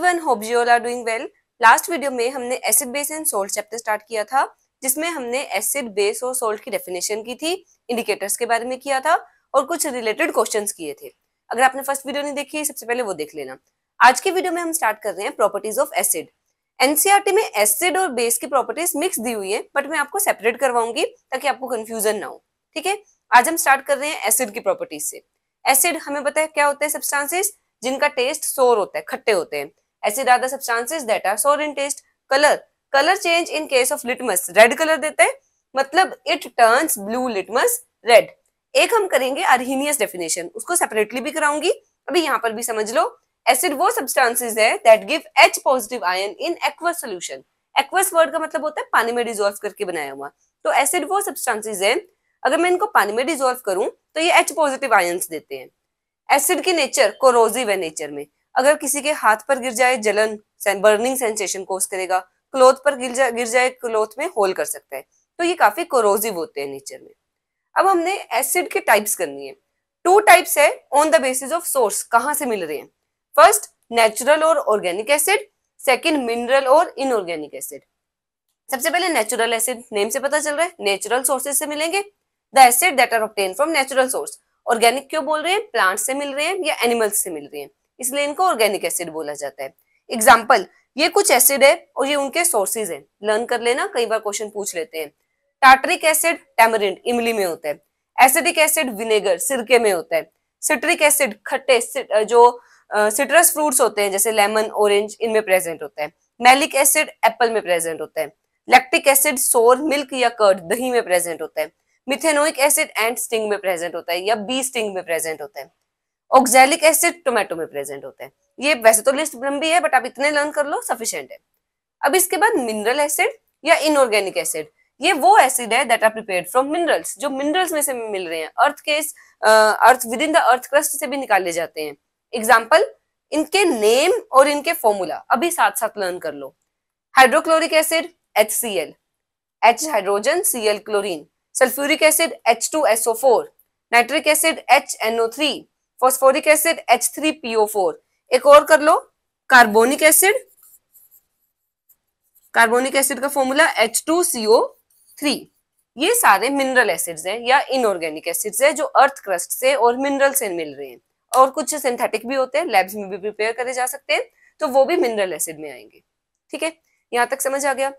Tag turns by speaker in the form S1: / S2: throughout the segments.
S1: Everyone, hope you all are doing well. Last video में हमने acid base and salt chapter start किया था, जिसमें हमने एसिड बेस और सोल्ट की डेफिनेशन की थी, इंडिकेटर्स के बारे में किया था और कुछ रिलेटेड क्वेश्चंस किए थे। अगर आपने फर्स्ट वीडियो नहीं देखी, सबसे पहले वो देख लेना। आज की वीडियो में हम स्टार्ट कर रहे हैं प्रॉपर्टीज ऑफ एसिड। एनसीईआरटी में एसिड और बेस की प्रॉपर्टीज मिक्स दी हुई है, बट मैं आपको सेपरेट करवाऊंगी ताकि आपको कंफ्यूजन ना हो। ठीक है, आज हम स्टार्ट कर रहे हैं एसिड की प्रॉपर्टीज से। एसिड हमें पता है क्या होते हैं, सब्सटेंसेस जिनका टेस्ट सोर होता है, खट्टे होते हैं। Acid are the substances that are sour in taste. Colour change in case of litmus, red colour देता है, मतलब it turns blue litmus red. एक हम करेंगे अर्हीनियस डेफिनेशन, उसको सेपरेटली भी कराऊंगी। अभी यहाँ पर भी समझ लो, एसिड वो सब्सटेंसेस है that give H positive ion in aqueous solution. Aqueous word का मतलब होता है पानी में डिसॉल्व करके बनाया हुआ। तो एसिड वो सब्सटेंसेस है, अगर मैं इनको पानी में डिसॉल्व करूं तो ये H पॉजिटिव आयंस देते हैं। एसिड की नेचर कोरोसिव है नेचर में। अगर किसी के हाथ पर गिर जाए जलन, बर्निंग सेंसेशन कोस करेगा। क्लोथ पर गिर जाए क्लोथ में होल कर सकता है। तो ये काफी कोरोसिव होते हैं नेचर में। अब हमने एसिड के टाइप्स करनी है। 2 टाइप्स है on the basis of source, कहां से मिल रहे हैं। फर्स्ट नेचुरल और ऑर्गेनिक एसिड, सेकंड मिनरल और इनऑर्गेनिक एसिड। सबसे पहले नेचुरल एसिड, नेम से पता चल रहा है नेचुरल सोर्सेज से मिलेंगे। The acid that are obtain from natural source. Organic क्यों बोल रहे हैं, प्लांट से मिल रहे हैं या एनिमल्स से मिल रहे हैं, इसलिए इनको ऑर्गेनिक एसिड बोला जाता है। एग्जाम्पल, ये कुछ एसिड है और ये उनके सोर्सेज हैं, लर्न कर लेना, कई बार क्वेश्चन पूछ लेते हैं। टार्टरिक एसिड टैमरिंड, इमली में होता है। एसिडिक एसिड विनेगर, सिरके में होता है। सिट्रिक एसिड खट्टे जो सिट्रस फ्रूट्स होते हैं जैसे लेमन, ऑरेंज, इनमें प्रेजेंट होता है। मैलिक एसिड एप्पल में प्रेजेंट होता है। लैक्टिक एसिड सोर, मिल्क या कर्ड, दही में प्रेजेंट होता है। मिथेनोइक एसिड एंड स्टिंग में प्रेजेंट होता है या बी स्टिंग में प्रेजेंट होता है। ऑक्सैलिक एसिड टोमेटो में प्रेजेंट होता है। ये वैसे तो लिस्ट लंबी है, बट आप इतने लर्न कर लो, सफिशिएंट है। अब इसके बाद मिनरल एसिड या इनऑर्गेनिक एसिड। ये वो एसिड है that are prepared from minerals, जो मिनरल्स में से मिल रहे हैं, earth with in the earth crust से भी निकाले जाते हैं। एग्जाम्पल, इनके नेम और इनके फॉर्मूला अभी साथ साथ लर्न कर लो। Hydrochloric acid HCl, H hydrogen, Cl chlorine. Sulphuric acid H2SO4, nitric acid HNO3, phosphoric acid H3PO4। एक और कर लो, कार्बोनिक एसिड, कार्बोनिक एसिड का फॉर्मूला H2CO3। ये सारे मिनरल एसिड्स हैं या इनऑर्गेनिक एसिड्स हैं जो अर्थ क्रस्ट से और मिनरल से मिल रहे हैं, और कुछ सिंथेटिक भी होते हैं, लैब्स में भी प्रिपेयर करे जा सकते हैं, तो वो भी मिनरल एसिड में आएंगे। ठीक है, यहां तक समझ आ गया।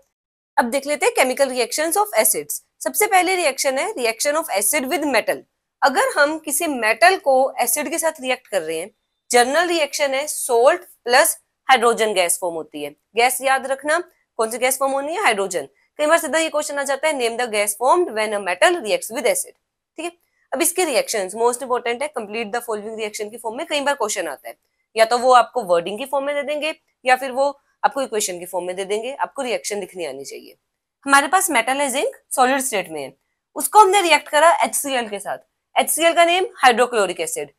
S1: अब देख लेते हैं केमिकल रिएक्शंस ऑफ एसिड्स। सबसे पहले रिएक्शन है reaction of acid with metal. अगर हम किसी मेटल को एसिड के साथ रिएक्ट कर रहे हैं, जनरल रिएक्शन है salt plus hydrogen gas form होती है। गैस याद रखना, कौन सी गैस फॉर्म होनी है, हाइड्रोजन। कई बार सीधा ये क्वेश्चन आ जाता है, name the gas formed when a metal reacts with acid. ठीक है, अब इसके रिएक्शंस मोस्ट इंपोर्टेंट है, कंप्लीट द फॉलोइंग रिएक्शन की फॉर्म में कई बार क्वेश्चन आता है। या तो वो आपको वर्डिंग की फॉर्म में दे देंगे या फिर वो आपको इक्वेशन की फॉर्म में दे देंगे, आपको रिएक्शन लिखनी आनी चाहिए। हमारे पास मेटल है जिंक, सॉलिड स्टेट में है, उसको हमने रिएक्ट करा HCl के साथ। HCl का name hydrochloric acid.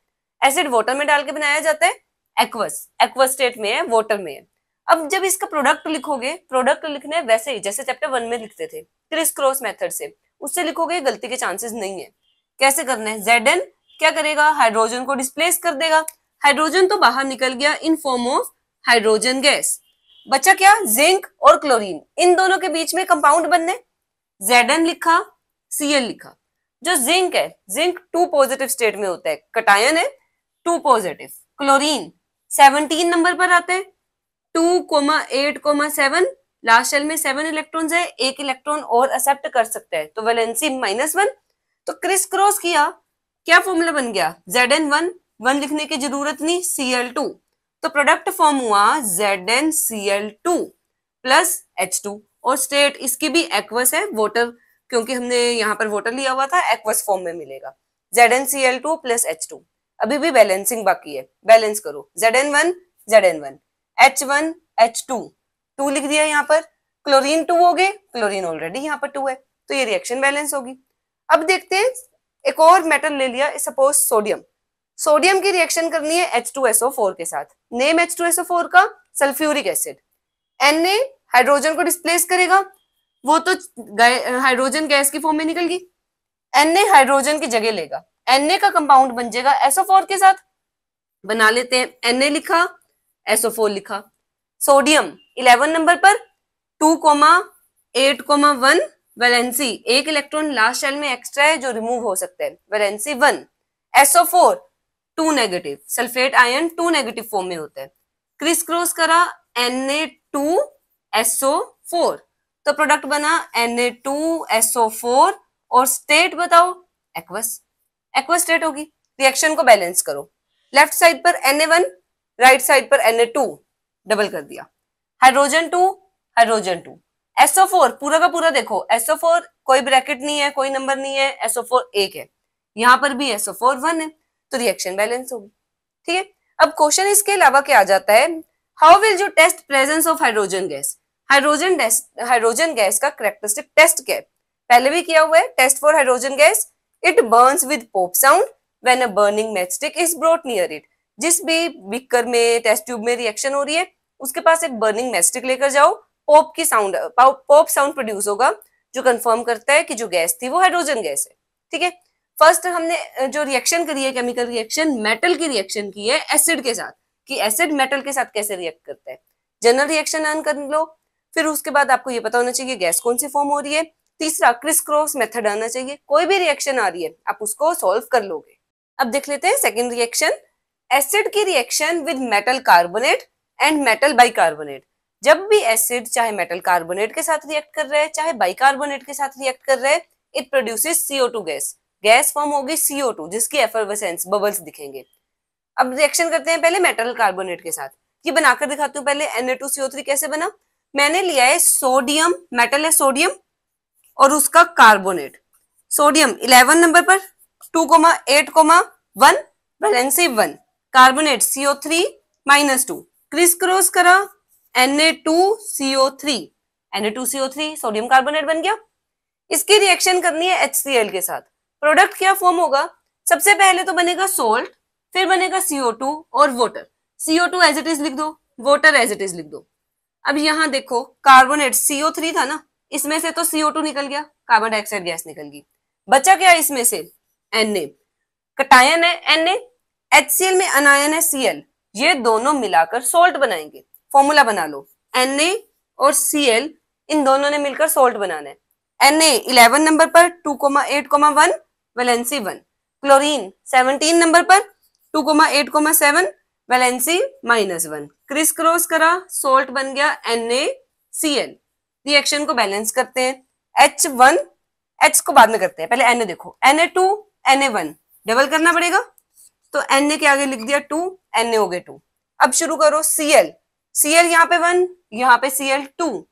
S1: Acid water में डाल के बनाया जाता है, एक्वस स्टेट में है, वाटर में है। अब जब इसका प्रोडक्ट लिखोगे, प्रोडक्ट लिखने वैसे ही जैसे चैप्टर 1 में लिखते थे, क्रिस क्रॉस मेथड से, उससे लिखोगे, गलती के चांसेस नहीं है। कैसे करना है, Zn क्या करेगा, हाइड्रोजन को डिस्प्लेस कर देगा। हाइड्रोजन तो बाहर निकल गया in form of hydrogen gas, बचा क्या, जिंक और क्लोरीन। इन दोनों के बीच में कंपाउंड बनने, Zn लिखा, Cl लिखा। जो जिंक है, जिंक 2 पॉजिटिव स्टेट में होता है, कटायन है 2 पॉजिटिव। क्लोरीन 17 नंबर पर आता है, 2,8,7, लास्ट शेल में 7 इलेक्ट्रॉन्स है, 1 इलेक्ट्रॉन और एक्सेप्ट कर सकता है, तो वैलेंसी -1। तो क्रिस क्रॉस किया, क्या फॉर्मूला बन गया, Zn1, 1 लिखने की जरूरत नहीं, Cl2। तो प्रोडक्ट फॉर्म हुआ ZnCl2 प्लस H2, और स्टेट इसकी भी एक्वस है, वाटर, क्योंकि हमने यहाँ पर वाटर लिया हुआ था, एक्वस फॉर्म में मिलेगा। ZnCl2 plus H2। अभी भी बैलेंसिंग बाकी है, बैलेंस करो, Zn1 Zn1, H1 H2, 2 लिख दिया यहाँ पर। क्लोरीन 2 हो गए, क्लोरीन ऑलरेडी यहाँ पर 2 है, तो ये रिएक्शन बैलेंस होगी। अब देखते हैं, एक और मेटल ले लिया, सपोज सोडियम। सोडियम की रिएक्शन करनी है H2SO4 के साथ। नेम H2SO4 का, सल्फ्यूरिक एसिड। Na हाइड्रोजन को डिस्प्लेस करेगा, वो तो हाइड्रोजन गैस की फॉर्म में निकल गई। Na हाइड्रोजन की जगह लेगा, Na का कंपाउंड बन जाएगा SO4 के साथ। बना लेते हैं, Na लिखा, SO4 लिखा, सोडियम 11 नंबर पर 2,8,1 वैलेंसी, एक इलेक्ट्रॉन लास्ट शेल में एक्स्ट्रा है जो रिमूव हो सकता है, valency 1। SO4 2 negative, sulphate ion 2 negative form में होता है। क्रिस क्रॉस करा Na2SO4, तो प्रोडक्ट बना Na2SO4 और स्टेट बताओ एक्वस, एक्वस स्टेट होगी। रिएक्शन को बैलेंस करो, लेफ्ट साइड पर Na1, राइट साइड पर Na2, डबल कर दिया। हाइड्रोजन 2, हाइड्रोजन 2, SO4 पूरा का पूरा देखो, SO4 कोई ब्रैकेट नहीं है, कोई नंबर नहीं है, SO4 एक है, यहाँ पर भी SO4 1 है, तो रिएक्शन बैलेंस होगी। ठीक है, अब क्वेश्चन इसके अलावा क्या आ जाता है, how will you test presence of hydrogen gas. Hydrogen gas का कैरेक्टरिस्टिक टेस्ट क्या है, पहले भी किया हुआ है, test for hydrogen gas, it burns with pop sound when a burning matchstick is brought near it. जिस भी बीकर में, टेस्ट ट्यूब में रिएक्शन हो रही है, उसके पास एक बर्निंग मैचस्टिक लेकर जाओ, पॉप साउंड प्रोड्यूस होगा जो कंफर्म करता है कि जो गैस थी वो हाइड्रोजन गैस है। ठीक है, फर्स्ट हमने जो रिएक्शन करी है, केमिकल रिएक्शन, मेटल की रिएक्शन की है एसिड के साथ, कि एसिड मेटल के साथ कैसे रिएक्ट करता है। जनरल रिएक्शन लर्न कर लो, फिर उसके बाद आपको ये पता होना चाहिए गैस कौन सी फॉर्म हो रही है। तीसरा क्रिस क्रॉस मेथड आना चाहिए, कोई भी रिएक्शन आ रही है आप उसको सॉल्व कर लोगे। अब देख लेते हैं सेकेंड रिएक्शन, एसिड की reaction with metal carbonate and metal bicarbonate. जब भी एसिड चाहे मेटल कार्बोनेट के साथ रिएक्ट कर रहा है, चाहे बाइकार्बोनेट के साथ रिएक्ट कर रहा है, it produces CO2 gas, gas form होगी CO2 जिसकी एफरवेसेंस, बबल्स दिखेंगे। अब रिएक्शन करते हैं पहले मेटल कार्बोनेट के साथ, ये बनाकर दिखाती हूँ पहले। Na2CO3 कैसे बना, मैंने लिया है सोडियम, मेटल है सोडियम और उसका कार्बोनेट, सोडियम 11 नंबर पर 2,8,1 valency 1, carbonate CO3 -2, criss cross करा Na2CO3, Na2CO3 सोडियम कार्बोनेट बन गया। इसकी रिएक्शन करनी है HCl के साथ, प्रोडक्ट क्या फॉर्म होगा, सबसे पहले तो बनेगा सोल्ट, फिर बनेगा CO2 और water. CO2 as it is लिख दो, वाटर एज इट इज लिख दो। अब यहाँ देखो कार्बोनेट CO3 था ना, इसमें से तो CO2 निकल गया, कार्बन डाइऑक्साइड गैस निकल गई, बचा क्या इसमें से Na, कटायन है Na, HCl में अनायन है Cl, ये दोनों मिलाकर सोल्ट बनाएंगे। फॉर्मूला बना लो, Na और Cl इन दोनों ने मिलकर सोल्ट बनाना है। Na 11 नंबर पर 2,8,1 वैलेंसी 1, क्लोरीन 17 नंबर पर 2,8,7 वैलेंसी -1, क्रिस क्रॉस करा, सोल्ट बन गया NaCl। रिएक्शन को बैलेंस करते हैं, H1, H को बाद में करते हैं, पहले Na देखो, Na2 Na1 डबल करना पड़ेगा, तो Na के आगे लिख दिया 2, Na हो गए 2। अब शुरू करो Cl, Cl यहाँ पे 1, यहाँ पे Cl 2,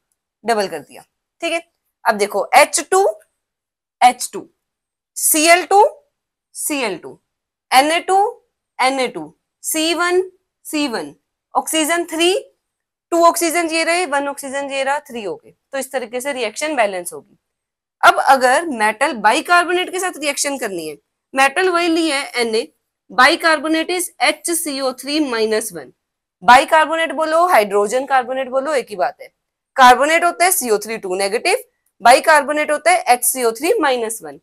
S1: डबल कर दिया। ठीक है, अब देखो H2 H2, Cl2 Cl2, Na2 Na2, C1 C1, oxygen 3, 2 oxygen ये रहे, 1 ऑक्सीजन ये रहा, 3 हो गए। तो इस तरीके से रिएक्शन बैलेंस होगी। अब अगर मेटल बाइकार्बोनेट के साथ रिएक्शन करनी है, मेटल वही ली है Na, bicarbonate is HCO3 -1, bicarbonate बोलो हाइड्रोजन कार्बोनेट बोलो एक ही बात है, कार्बोनेट होता है CO3 2 नेगेटिव, बाइकार्बोनेट होता है HCO3 -1,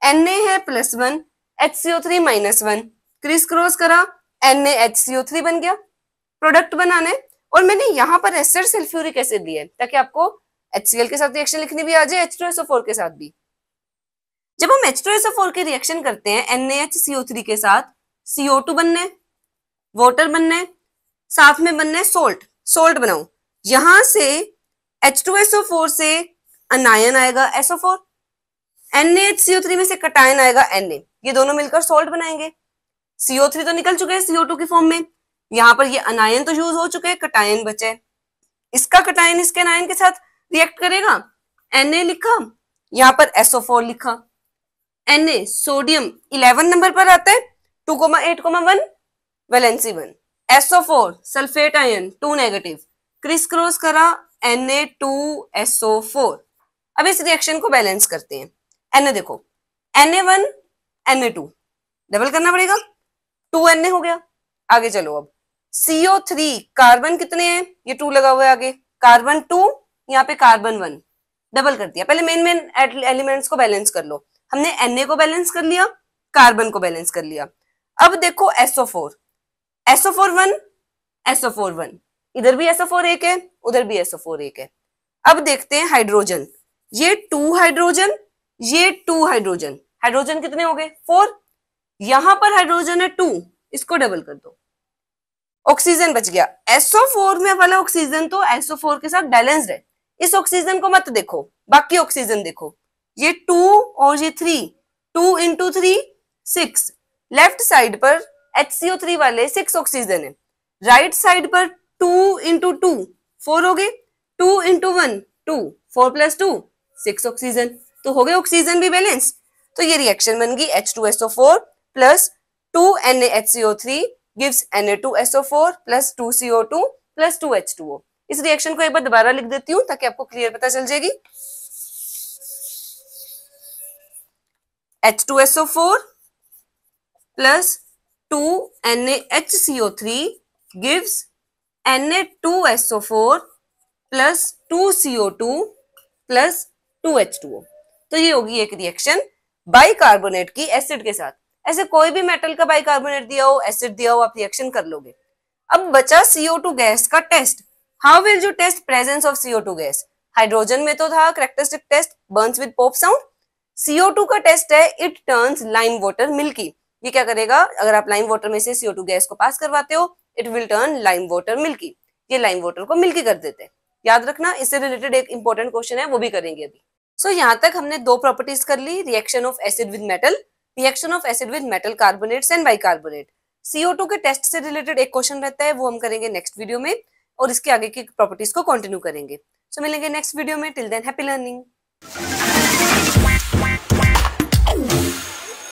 S1: Na है +1, HCO3 -1, क्रिस क्रॉस करा NaHCO3 बन गया। प्रोडक्ट बनाने, और मैंने यहाँ पर एस्टर सल्फ्यूरिक एसिड दिया है ताकि आपको HCl के साथ रिएक्शन लिखनी भी आ जाए, H2SO4 के साथ भी। जब हम H2SO4 की रिएक्शन करते हैं NaHCO3 के साथ, CO2 बनने, वाटर बनने, साथ में बनने सोल्ट, सोल्ट बनाओ, यहां से H2SO4 से अनायन आएगा SO4, NaHCO3 में से कटायन आएगा Na, ये दोनों मिलकर सोल्ट बनाएंगे। CO3 तो निकल चुके हैं CO2 की फॉर्म में, यहाँ पर ये अनायन तो यूज हो चुके हैं, कटायन बचे, इसका कटायन इसके अनायन के साथ रिएक्ट करेगा, Na लिखा, यहाँ पर SO4 लिखा, Na सोडियम 11 नंबर पर आता है 2,8,1 valency 1, SO4 sulphate ion 2 negative, criss cross करा Na2SO4। अब इस रिएक्शन को बैलेंस करते हैं, Na देखो Na1 Na2 डबल करना पड़ेगा, 2Na हो गया। आगे चलो, अब CO3 कार्बन कितने हैं, ये 2 लगा हुआ है आगे, कार्बन 2, यहाँ पे कार्बन 1 डबल कर दिया। पहले मेन एलिमेंट्स को बैलेंस कर लो, हमने Na को बैलेंस कर लिया, कार्बन को बैलेंस कर लिया। अब देखो SO4 1 SO4 1, इधर भी SO4 एक है, उधर भी SO4 एक है। अब देखते हैं हाइड्रोजन, ये 2 हाइड्रोजन, ये 2 हाइड्रोजन, हाइड्रोजन कितने हो गए 4, यहां पर हाइड्रोजन है 2, इसको डबल कर दो, ऑक्सीजन बच गया। SO4 में वाला ऑक्सीजन तो SO4 के साथ बैलेंस्ड है, इस ऑक्सीजन को मत देखो, बाकी ऑक्सीजन देखो, ये 2 और ये 3, 2 इंटू 3 6, लेफ्ट साइड पर HCO3 वाले 6 ऑक्सीजन है, राइट साइड पर 2 इंटू 2 4 हो गए, 2 इंटू 1 2, 4 प्लस 2 6 ऑक्सीजन, तो हो गए ऑक्सीजन भी बैलेंस। तो ये रिएक्शन बन गई H2SO4 plus 2 NaHCO3 gives Na2SO4 plus 2CO2 plus 2H2O। इस रिएक्शन को एक बार दोबारा लिख देती हूँ ताकि आपको क्लियर पता चल जाएगी। H2SO4 plus 2 NaHCO3 gives Na2SO4 plus 2CO2 plus 2H2O। तो ये होगी एक रिएक्शन बाइकार्बोनेट की एसिड के साथ। ऐसे कोई भी मेटल का बाइकार्बोनेट दिया हो, एसिड दिया हो, आप रिएक्शन कर लोगे। अब बचा CO2 गैस का test. How will you test presence of CO2 gas? Hydrogen में तो था characteristic test burns with pop sound, CO2 का टेस्ट है it turns lime water milky. ये क्या करेगा, अगर आप लाइम वाटर में से CO2 गैस को पास करवाते हो, it will turn lime water milky, ये लाइम वाटर को मिल्की कर देते हैं। याद रखना, इससे रिलेटेड एक इंपॉर्टेंट क्वेश्चन है, वो भी करेंगे अभी। सो यहाँ तक हमने दो प्रॉपर्टीज कर ली, reaction of acid with metal, reaction of acid with metal carbonates and bicarbonate. CO2 के टेस्ट से रिलेटेड एक क्वेश्चन रहता है, वो हम करेंगे नेक्स्ट वीडियो में, और इसके आगे की प्रॉपर्टीज को कंटिन्यू करेंगे। सो मिलेंगे नेक्स्ट वीडियो में। Till than happy learning.